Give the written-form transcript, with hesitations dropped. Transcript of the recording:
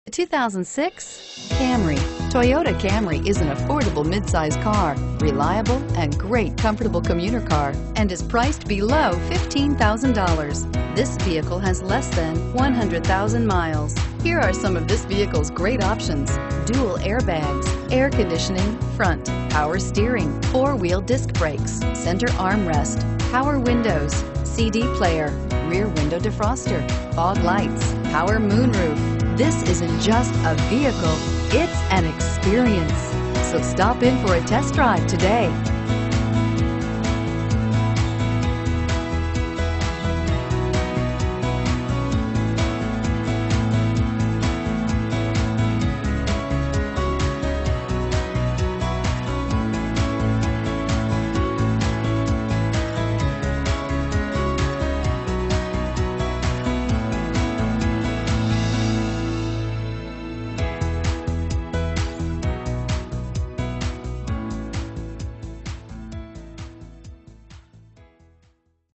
2006 Camry. Toyota Camry is an affordable midsize car, reliable and great comfortable commuter car, and is priced below $15,000. This vehicle has less than 100,000 miles. Here are some of this vehicle's great options: dual airbags, air conditioning, front, power steering, four-wheel disc brakes, center armrest, power windows, CD player, rear window defroster, fog lights, power moonroof. This isn't just a vehicle, it's an experience. So stop in for a test drive today.